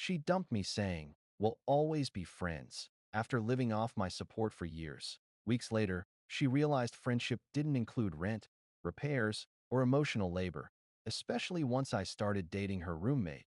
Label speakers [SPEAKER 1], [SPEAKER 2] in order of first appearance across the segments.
[SPEAKER 1] She dumped me saying, "We'll always be friends," after living off my support for years. Weeks later, she realized friendship didn't include rent, repairs, or emotional labor, especially once I started dating her roommate.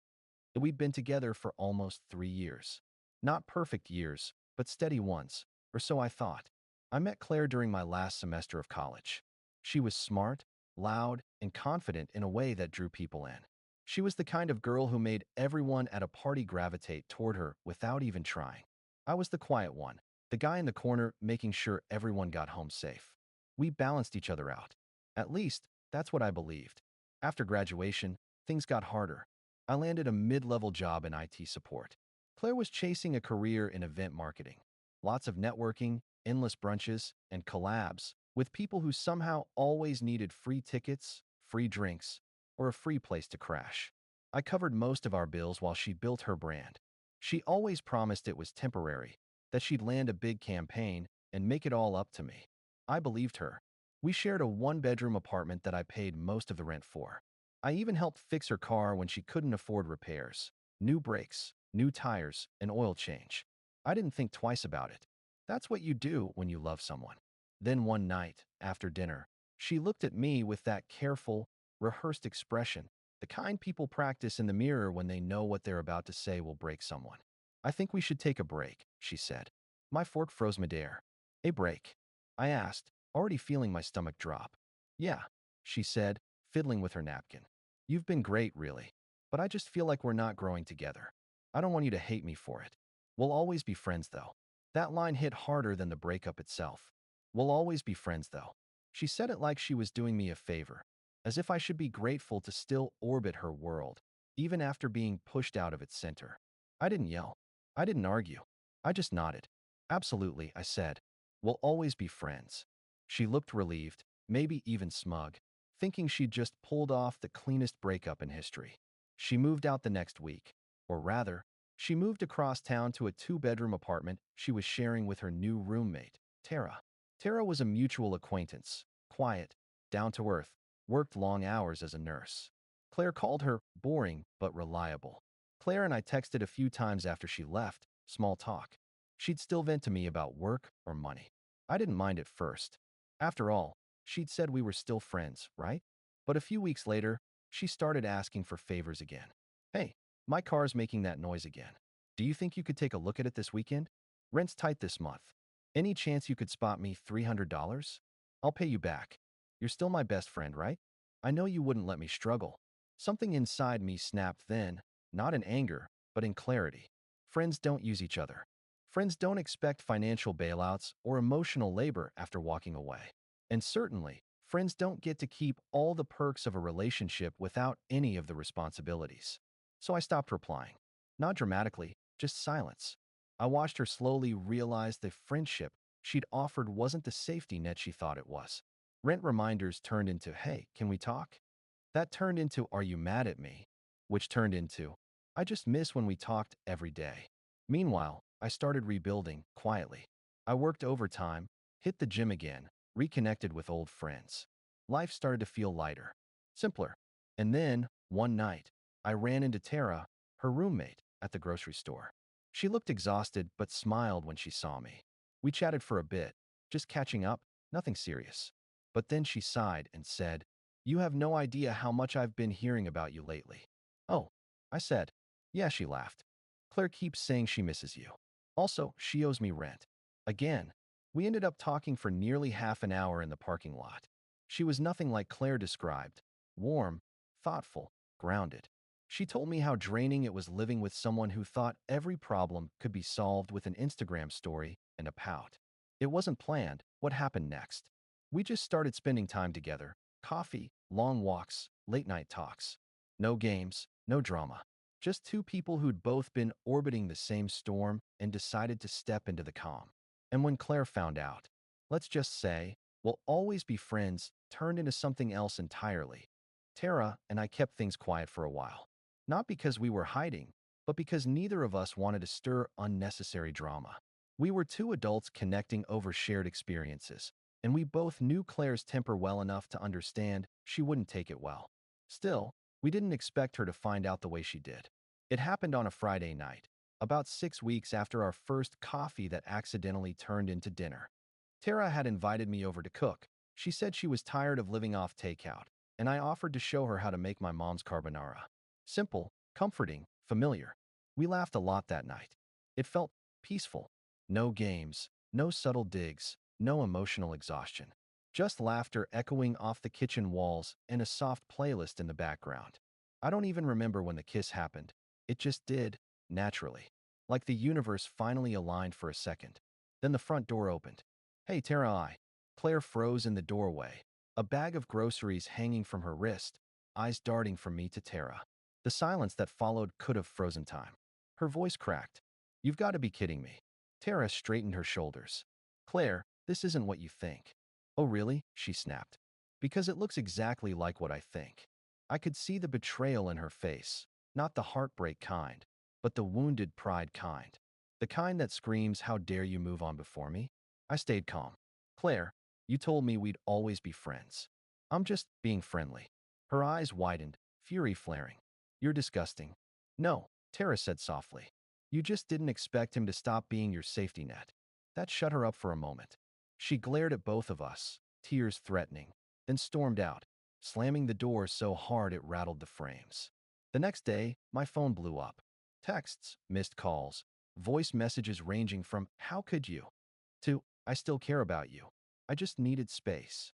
[SPEAKER 1] We'd been together for almost 3 years. Not perfect years, but steady ones, or so I thought. I met Claire during my last semester of college. She was smart, loud, and confident in a way that drew people in. She was the kind of girl who made everyone at a party gravitate toward her without even trying. I was the quiet one, the guy in the corner making sure everyone got home safe. We balanced each other out. At least, that's what I believed. After graduation, things got harder. I landed a mid-level job in IT support. Claire was chasing a career in event marketing. Lots of networking, endless brunches, and collabs with people who somehow always needed free tickets, free drinks, or a free place to crash. I covered most of our bills while she built her brand. She always promised it was temporary, that she'd land a big campaign and make it all up to me. I believed her. We shared a one-bedroom apartment that I paid most of the rent for. I even helped fix her car when she couldn't afford repairs. New brakes, new tires, and oil change. I didn't think twice about it. That's what you do when you love someone. Then one night, after dinner, she looked at me with that careful, rehearsed expression, the kind people practice in the mirror when they know what they're about to say will break someone. "I think we should take a break," she said. My fork froze midair. "A break?" I asked, already feeling my stomach drop. "Yeah," she said, fiddling with her napkin. "You've been great, really. But I just feel like we're not growing together. I don't want you to hate me for it. We'll always be friends, though." That line hit harder than the breakup itself. "We'll always be friends, though." She said it like she was doing me a favor, as if I should be grateful to still orbit her world, even after being pushed out of its center. I didn't yell. I didn't argue. I just nodded. "Absolutely," I said. "We'll always be friends." She looked relieved, maybe even smug, thinking she'd just pulled off the cleanest breakup in history. She moved out the next week. Or rather, she moved across town to a two-bedroom apartment she was sharing with her new roommate, Tara. Tara was a mutual acquaintance, quiet, down-to-earth, worked long hours as a nurse. Claire called her boring but reliable. Claire and I texted a few times after she left, small talk. She'd still vent to me about work or money. I didn't mind at first. After all, she'd said we were still friends, right? But a few weeks later, she started asking for favors again. "Hey, my car's making that noise again. Do you think you could take a look at it this weekend? Rent's tight this month. Any chance you could spot me $300? I'll pay you back. You're still my best friend, right? I know you wouldn't let me struggle." Something inside me snapped then, not in anger, but in clarity. Friends don't use each other. Friends don't expect financial bailouts or emotional labor after walking away. And certainly, friends don't get to keep all the perks of a relationship without any of the responsibilities. So I stopped replying. Not dramatically, just silence. I watched her slowly realize the friendship she'd offered wasn't the safety net she thought it was. Rent reminders turned into, "Hey, can we talk?" That turned into, "Are you mad at me?" Which turned into, "I just miss when we talked every day." Meanwhile, I started rebuilding, quietly. I worked overtime, hit the gym again, reconnected with old friends. Life started to feel lighter, simpler. And then, one night, I ran into Tara, her roommate, at the grocery store. She looked exhausted but smiled when she saw me. We chatted for a bit, just catching up, nothing serious. But then she sighed and said, "You have no idea how much I've been hearing about you lately." "Oh," I said. "Yeah," she laughed. "Claire keeps saying she misses you. Also, she owes me rent." Again, we ended up talking for nearly half an hour in the parking lot. She was nothing like Claire described: warm, thoughtful, grounded. She told me how draining it was living with someone who thought every problem could be solved with an Instagram story and a pout. It wasn't planned. What happened next? We just started spending time together. Coffee, long walks, late-night talks. No games, no drama. Just two people who'd both been orbiting the same storm and decided to step into the calm. And when Claire found out, let's just say, "We'll always be friends," turned into something else entirely. Tara and I kept things quiet for a while. Not because we were hiding, but because neither of us wanted to stir unnecessary drama. We were two adults connecting over shared experiences, and we both knew Claire's temper well enough to understand she wouldn't take it well. Still, we didn't expect her to find out the way she did. It happened on a Friday night, about 6 weeks after our first coffee that accidentally turned into dinner. Tara had invited me over to cook. She said she was tired of living off takeout, and I offered to show her how to make my mom's carbonara. Simple, comforting, familiar. We laughed a lot that night. It felt peaceful. No games, no subtle digs, no emotional exhaustion. Just laughter echoing off the kitchen walls and a soft playlist in the background. I don't even remember when the kiss happened. It just did, naturally. Like the universe finally aligned for a second. Then the front door opened. "Hey, Tara, Claire froze in the doorway, a bag of groceries hanging from her wrist, eyes darting from me to Tara. The silence that followed could have frozen time. Her voice cracked. "You've got to be kidding me." Tara straightened her shoulders. "Claire, this isn't what you think." "Oh, really?" she snapped. "Because it looks exactly like what I think." I could see the betrayal in her face, not the heartbreak kind, but the wounded pride kind. The kind that screams, "How dare you move on before me?" I stayed calm. "Claire, you told me we'd always be friends." "I'm just being friendly." Her eyes widened, fury flaring. "You're disgusting." "No," Tara said softly. "You just didn't expect him to stop being your safety net." That shut her up for a moment. She glared at both of us, tears threatening, then stormed out, slamming the door so hard it rattled the frames. The next day, my phone blew up. Texts, missed calls, voice messages ranging from "How could you?" to "I still care about you. I just needed space."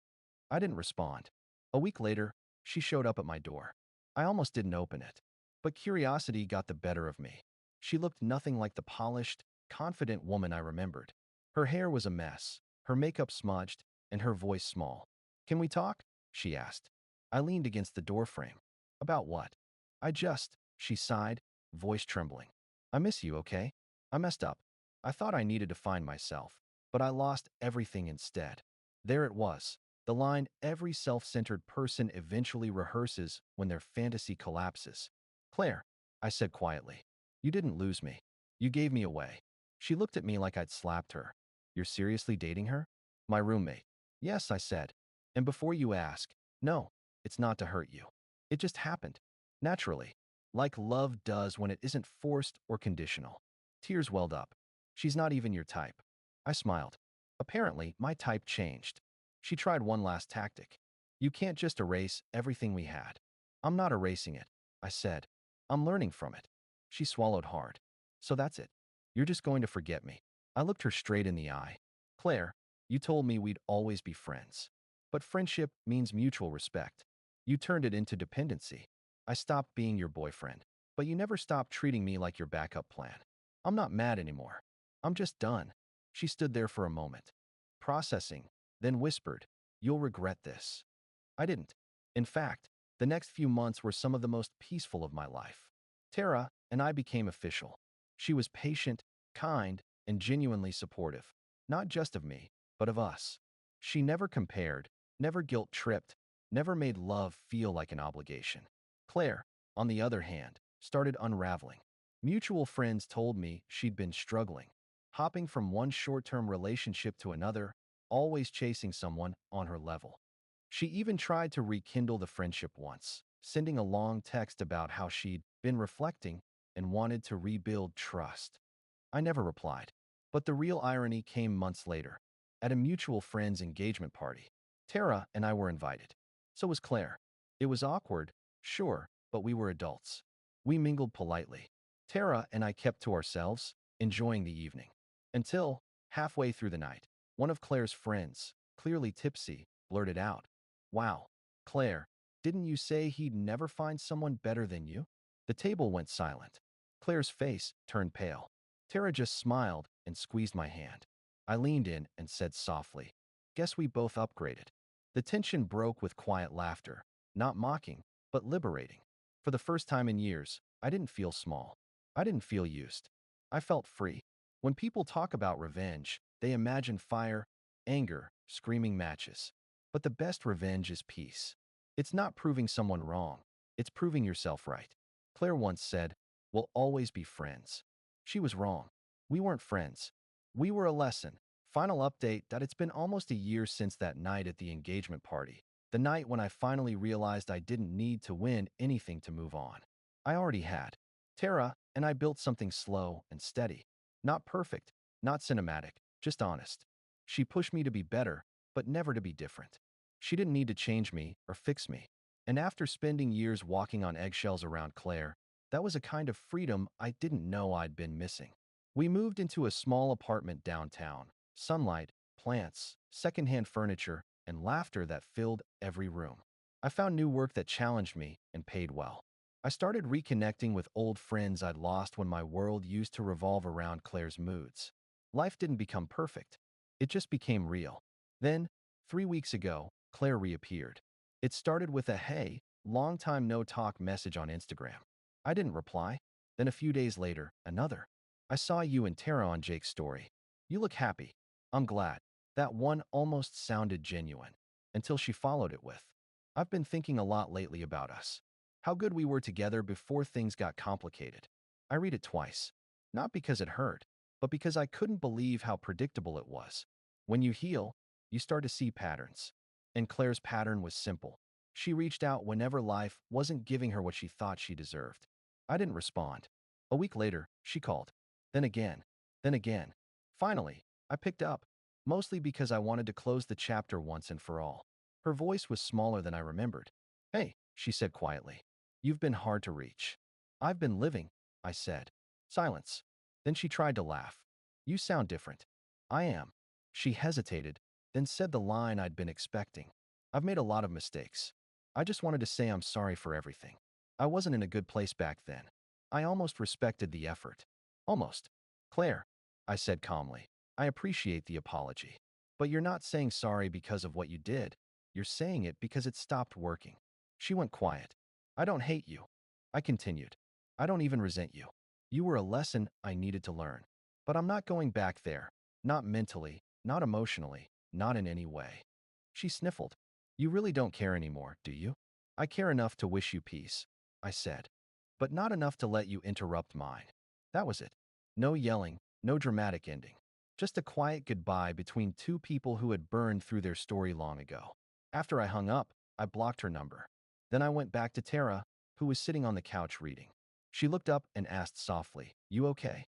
[SPEAKER 1] I didn't respond. A week later, she showed up at my door. I almost didn't open it. But curiosity got the better of me. She looked nothing like the polished, confident woman I remembered. Her hair was a mess, her makeup smudged, and her voice small. "Can we talk?" she asked. I leaned against the doorframe. "About what?" She sighed, voice trembling. "I miss you, okay? I messed up. I thought I needed to find myself, but I lost everything instead." There it was, the line every self-centered person eventually rehearses when their fantasy collapses. "Claire," I said quietly, "you didn't lose me. You gave me away." She looked at me like I'd slapped her. "You're seriously dating her?" "My roommate." "Yes," I said. "And before you ask, no, it's not to hurt you. It just happened. Naturally. Like love does when it isn't forced or conditional." Tears welled up. "She's not even your type." I smiled. Apparently, my type changed. She tried one last tactic. "You can't just erase everything we had." "I'm not erasing it," I said. "I'm learning from it." She swallowed hard. "So that's it. You're just going to forget me." I looked her straight in the eye. "Claire, you told me we'd always be friends. But friendship means mutual respect. You turned it into dependency. I stopped being your boyfriend, but you never stopped treating me like your backup plan. I'm not mad anymore. I'm just done." She stood there for a moment, processing, then whispered, "You'll regret this." I didn't. In fact, the next few months were some of the most peaceful of my life. Tara and I became official. She was patient, kind, and genuinely supportive, not just of me, but of us. She never compared, never guilt-tripped, never made love feel like an obligation. Claire, on the other hand, started unraveling. Mutual friends told me she'd been struggling, hopping from one short-term relationship to another, always chasing someone on her level. She even tried to rekindle the friendship once, sending a long text about how she'd been reflecting and wanted to rebuild trust. I never replied. But the real irony came months later, at a mutual friend's engagement party. Tara and I were invited. So was Claire. It was awkward, sure, but we were adults. We mingled politely. Tara and I kept to ourselves, enjoying the evening. Until, halfway through the night, one of Claire's friends, clearly tipsy, blurted out, "Wow, Claire, didn't you say he'd never find someone better than you?" The table went silent. Claire's face turned pale. Tara just smiled and squeezed my hand. I leaned in and said softly, "Guess we both upgraded." The tension broke with quiet laughter, not mocking, but liberating. For the first time in years, I didn't feel small. I didn't feel used. I felt free. When people talk about revenge, they imagine fire, anger, screaming matches. But the best revenge is peace. It's not proving someone wrong. It's proving yourself right. Claire once said, "We'll always be friends." She was wrong. We weren't friends. We were a lesson. Final update that it's been almost a year since that night at the engagement party. The night when I finally realized I didn't need to win anything to move on. I already had. Tara and I built something slow and steady. Not perfect, not cinematic, just honest. She pushed me to be better, but never to be different. She didn't need to change me or fix me. And after spending years walking on eggshells around Claire, that was a kind of freedom I didn't know I'd been missing. We moved into a small apartment downtown. Sunlight, plants, secondhand furniture, and laughter that filled every room. I found new work that challenged me and paid well. I started reconnecting with old friends I'd lost when my world used to revolve around Claire's moods. Life didn't become perfect. It just became real. Then, 3 weeks ago, Claire reappeared. It started with a "Hey, long time no talk" message on Instagram. I didn't reply. Then a few days later, another. "I saw you and Tara on Jake's story. You look happy." "I'm glad." That one almost sounded genuine. Until she followed it with, "I've been thinking a lot lately about us. How good we were together before things got complicated." I read it twice. Not because it hurt, but because I couldn't believe how predictable it was. When you heal, you start to see patterns. And Claire's pattern was simple. She reached out whenever life wasn't giving her what she thought she deserved. I didn't respond. A week later, she called. Then again. Then again. Finally, I picked up, mostly because I wanted to close the chapter once and for all. Her voice was smaller than I remembered. "Hey," she said quietly. "You've been hard to reach." "I've been living," I said. Silence. Then she tried to laugh. "You sound different." "I am." She hesitated, then said the line I'd been expecting. "I've made a lot of mistakes. I just wanted to say I'm sorry for everything. I wasn't in a good place back then." I almost respected the effort. Almost. "Claire," I said calmly, "I appreciate the apology. But you're not saying sorry because of what you did. You're saying it because it stopped working." She went quiet. "I don't hate you." I continued. "I don't even resent you. You were a lesson I needed to learn. But I'm not going back there. Not mentally, not emotionally, not in any way." She sniffled. "You really don't care anymore, do you?" "I care enough to wish you peace," I said. "But not enough to let you interrupt mine." That was it. No yelling, no dramatic ending. Just a quiet goodbye between two people who had burned through their story long ago. After I hung up, I blocked her number. Then I went back to Tara, who was sitting on the couch reading. She looked up and asked softly, "You okay?"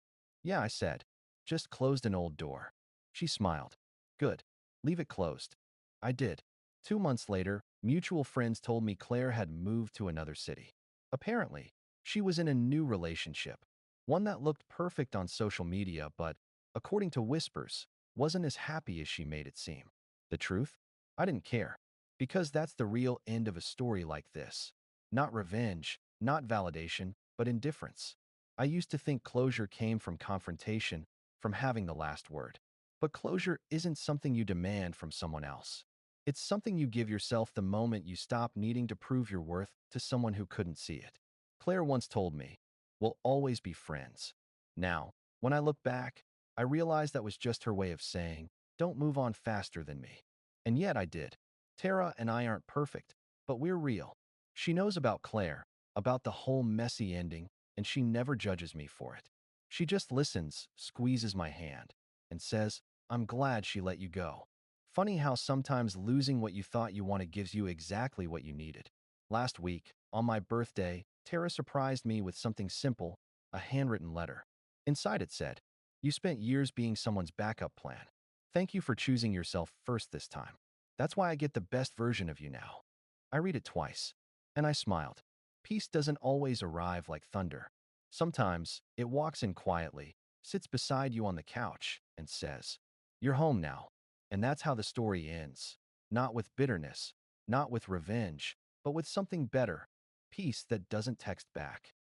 [SPEAKER 1] "Yeah," I said. "Just closed an old door." She smiled. "Good. Leave it closed." I did. 2 months later, mutual friends told me Claire had moved to another city. Apparently, she was in a new relationship, one that looked perfect on social media, but, according to whispers, wasn't as happy as she made it seem. The truth? I didn't care. Because that's the real end of a story like this. Not revenge, not validation, but indifference. I used to think closure came from confrontation, from having the last word. But closure isn't something you demand from someone else. It's something you give yourself the moment you stop needing to prove your worth to someone who couldn't see it. Claire once told me, "We'll always be friends." Now, when I look back, I realize that was just her way of saying, "Don't move on faster than me." And yet I did. Tara and I aren't perfect, but we're real. She knows about Claire, about the whole messy ending, and she never judges me for it. She just listens, squeezes my hand, and says, "I'm glad she let you go." Funny how sometimes losing what you thought you wanted gives you exactly what you needed. Last week, on my birthday, Tara surprised me with something simple, a handwritten letter. Inside it said, "You spent years being someone's backup plan. Thank you for choosing yourself first this time. That's why I get the best version of you now." I read it twice, and I smiled. Peace doesn't always arrive like thunder. Sometimes it walks in quietly, sits beside you on the couch, and says, "You're home now." And that's how the story ends. Not with bitterness, not with revenge, but with something better, peace that doesn't text back.